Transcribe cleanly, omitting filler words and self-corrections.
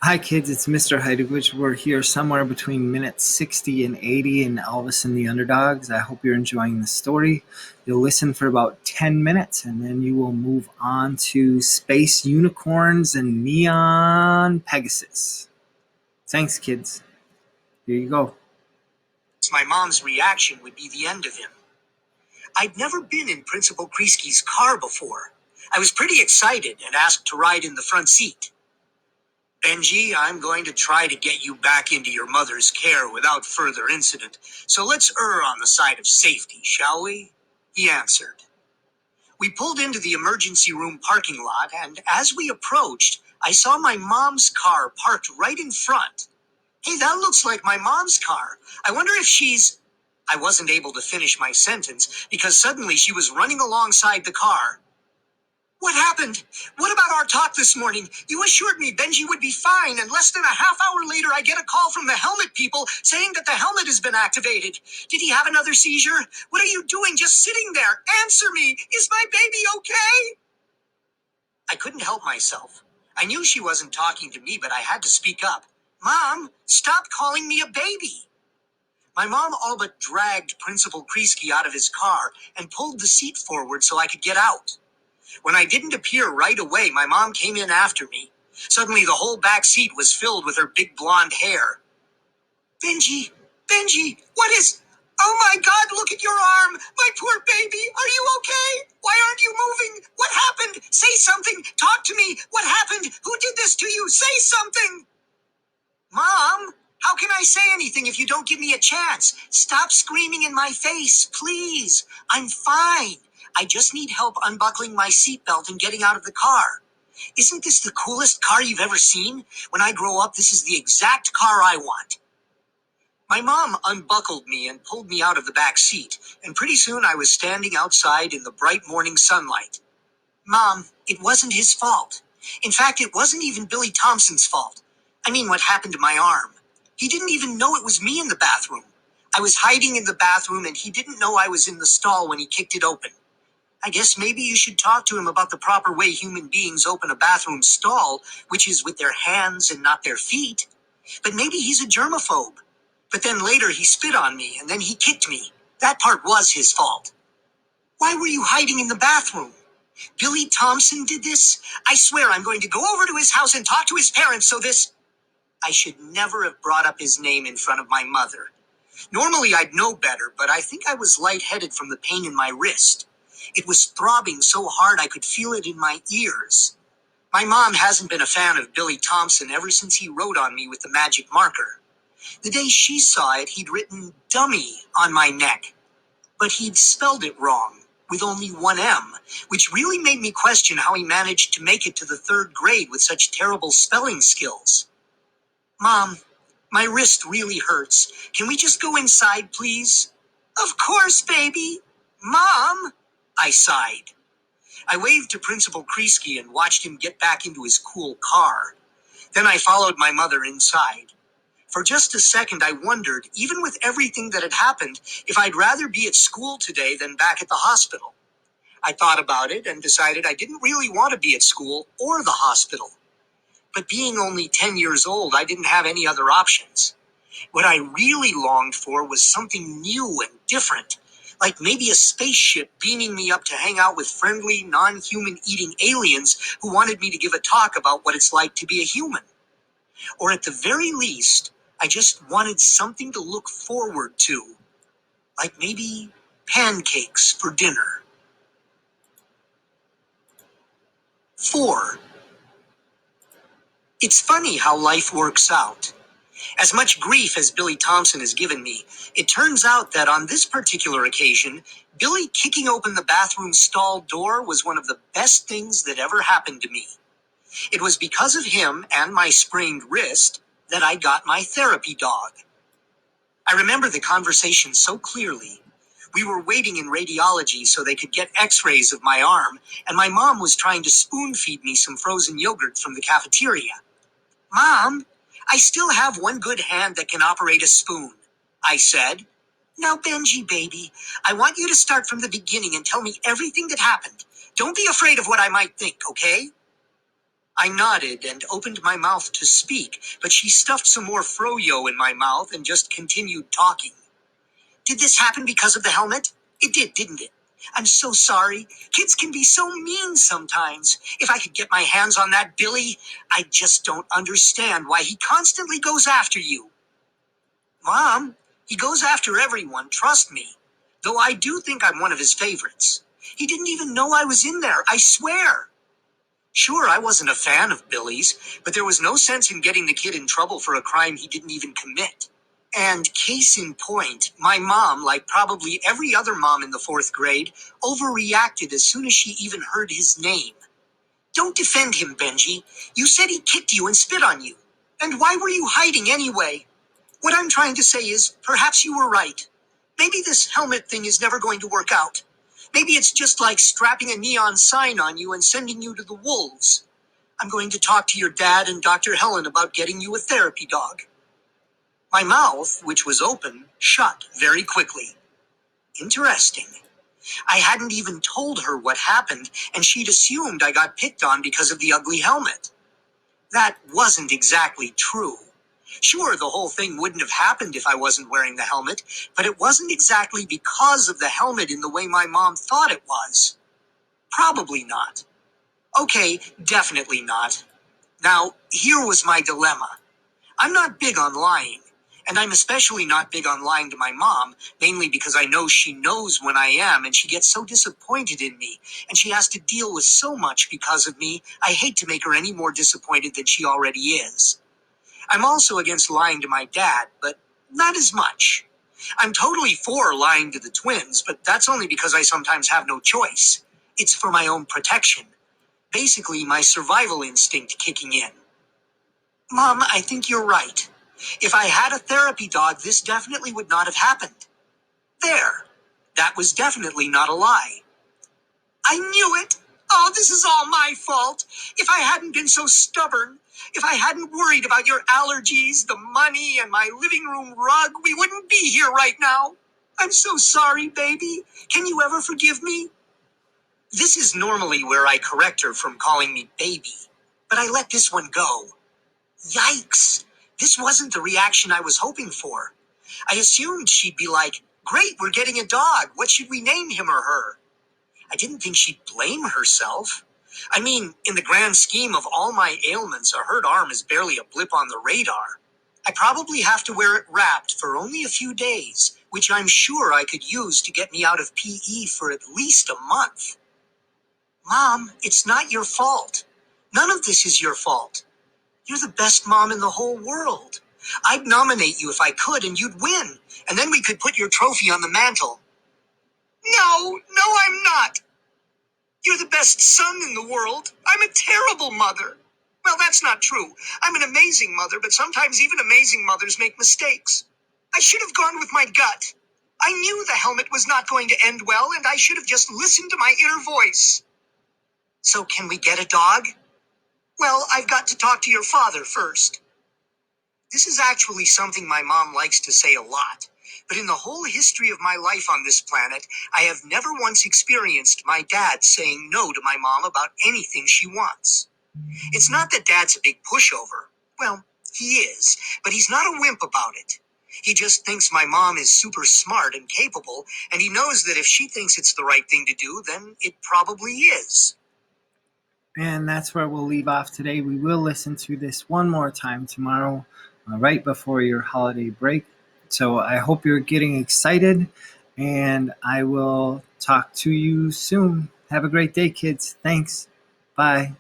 Hi kids, it's Mr. Heidegger. We're here somewhere between minutes 60 and 80 in Elvis and the Underdogs. I hope you're enjoying the story. You'll listen for about 10 minutes and then you will move on to Space Unicorns and Neon Pegasus. Thanks, kids. Here you go. My mom's reaction would be the end of him. I'd never been in Principal Kreisky's car before. I was pretty excited and asked to ride in the front seat. Benji, I'm going to try to get you back into your mother's care without further incident, so let's err on the side of safety, shall we? He answered. We pulled into the emergency room parking lot, and as we approached, I saw my mom's car parked right in front. Hey, that looks like my mom's car. I wonder if she's... I wasn't able to finish my sentence because suddenly she was running alongside the car. What happened? What about our talk this morning? You assured me Benji would be fine, and less than a half hour later I get a call from the helmet people saying that the helmet has been activated. Did he have another seizure? What are you doing just sitting there? Answer me! Is my baby okay? I couldn't help myself. I knew she wasn't talking to me, but I had to speak up. Mom, stop calling me a baby. My mom all but dragged Principal Kreisky out of his car and pulled the seat forward so I could get out. When I didn't appear right away, my mom came in after me. Suddenly, the whole back seat was filled with her big blonde hair. Benji, what is... Oh my God, look at your arm! My poor baby, are you okay? Why aren't you moving? What happened? Say something! Talk to me! What happened? Who did this to you? Say something! Mom, how can I say anything if you don't give me a chance? Stop screaming in my face, please. I'm fine. I just need help unbuckling my seatbelt and getting out of the car. Isn't this the coolest car you've ever seen? When I grow up, this is the exact car I want. My mom unbuckled me and pulled me out of the back seat, and pretty soon I was standing outside in the bright morning sunlight. Mom, it wasn't his fault. In fact, it wasn't even Billy Thompson's fault. I mean, what happened to my arm? He didn't even know it was me in the bathroom. I was hiding in the bathroom and he didn't know I was in the stall when he kicked it open. I guess maybe you should talk to him about the proper way human beings open a bathroom stall, which is with their hands and not their feet. But maybe he's a germaphobe. But then later he spit on me and then he kicked me. That part was his fault. Why were you hiding in the bathroom? Billy Thompson did this? I swear I'm going to go over to his house and talk to his parents so this... I should never have brought up his name in front of my mother. Normally I'd know better, but I think I was lightheaded from the pain in my wrist. It was throbbing so hard I could feel it in my ears. My mom hasn't been a fan of Billy Thompson ever since he wrote on me with the magic marker. The day she saw it, he'd written dummy on my neck. But he'd spelled it wrong, with only one M, which really made me question how he managed to make it to the third grade with such terrible spelling skills. Mom, my wrist really hurts. Can we just go inside, please? Of course, baby. Mom, I sighed. I waved to Principal Kreisky and watched him get back into his cool car. Then I followed my mother inside. For just a second, I wondered, even with everything that had happened, if I'd rather be at school today than back at the hospital. I thought about it and decided I didn't really want to be at school or the hospital. But being only 10 years old, I didn't have any other options. What I really longed for was something new and different, like maybe a spaceship beaming me up to hang out with friendly, non-human eating aliens who wanted me to give a talk about what it's like to be a human. Or at the very least, I just wanted something to look forward to, like maybe pancakes for dinner. 4. It's funny how life works out. As much grief as Billy Thompson has given me, it turns out that on this particular occasion, Billy kicking open the bathroom stall door was one of the best things that ever happened to me. It was because of him and my sprained wrist that I got my therapy dog. I remember the conversation so clearly. We were waiting in radiology so they could get x-rays of my arm, and my mom was trying to spoon feed me some frozen yogurt from the cafeteria. Mom, I still have one good hand that can operate a spoon, I said. Now, Benji, baby, I want you to start from the beginning and tell me everything that happened. Don't be afraid of what I might think, okay? I nodded and opened my mouth to speak, but she stuffed some more froyo in my mouth and just continued talking. Did this happen because of the helmet? It did, didn't it? I'm so sorry. Kids can be so mean sometimes. If I could get my hands on that Billy, I just don't understand why he constantly goes after you. Mom, he goes after everyone, trust me. Though I do think I'm one of his favorites. He didn't even know I was in there, I swear. Sure, I wasn't a fan of Billy's, but there was no sense in getting the kid in trouble for a crime he didn't even commit. And case in point, my mom, like probably every other mom in the 4th grade, overreacted as soon as she even heard his name. Don't defend him, Benji. You said he kicked you and spit on you. And why were you hiding anyway? What I'm trying to say is, perhaps you were right. Maybe this helmet thing is never going to work out. Maybe it's just like strapping a neon sign on you and sending you to the wolves. I'm going to talk to your dad and Dr. Helen about getting you a therapy dog. My mouth, which was open, shut very quickly. Interesting. I hadn't even told her what happened, and she'd assumed I got picked on because of the ugly helmet. That wasn't exactly true. Sure, the whole thing wouldn't have happened if I wasn't wearing the helmet, but it wasn't exactly because of the helmet in the way my mom thought it was. Probably not. Okay, definitely not. Now, here was my dilemma. I'm not big on lying, and I'm especially not big on lying to my mom, mainly because I know she knows when I am, and she gets so disappointed in me, and she has to deal with so much because of me. I hate to make her any more disappointed than she already is. I'm also against lying to my dad, but not as much. I'm totally for lying to the twins, but that's only because I sometimes have no choice. It's for my own protection. Basically, my survival instinct kicking in. Mom, I think you're right. If I had a therapy dog, this definitely would not have happened. There. That was definitely not a lie. I knew it. Oh, this is all my fault. If I hadn't been so stubborn, if I hadn't worried about your allergies, the money, and my living room rug, we wouldn't be here right now. I'm so sorry, baby. Can you ever forgive me? This is normally where I correct her from calling me baby, but I let this one go. Yikes! This wasn't the reaction I was hoping for. I assumed she'd be like, great, we're getting a dog. What should we name him or her? I didn't think she'd blame herself. I mean, in the grand scheme of all my ailments, a hurt arm is barely a blip on the radar. I probably have to wear it wrapped for only a few days, which I'm sure I could use to get me out of PE for at least a month. Mom, it's not your fault. None of this is your fault. You're the best mom in the whole world. I'd nominate you if I could, and you'd win. And then we could put your trophy on the mantle. No, I'm not. You're the best son in the world. I'm a terrible mother. Well, that's not true. I'm an amazing mother, but sometimes even amazing mothers make mistakes. I should have gone with my gut. I knew the helmet was not going to end well, and I should have just listened to my inner voice. So can we get a dog? Well, I've got to talk to your father first. This is actually something my mom likes to say a lot. But in the whole history of my life on this planet, I have never once experienced my dad saying no to my mom about anything she wants. It's not that Dad's a big pushover. Well, he is, but he's not a wimp about it. He just thinks my mom is super smart and capable, and he knows that if she thinks it's the right thing to do, then it probably is. And that's where we'll leave off today. We will listen to this one more time tomorrow, right before your holiday break. So I hope you're getting excited, and I will talk to you soon. Have a great day, kids. Thanks. Bye.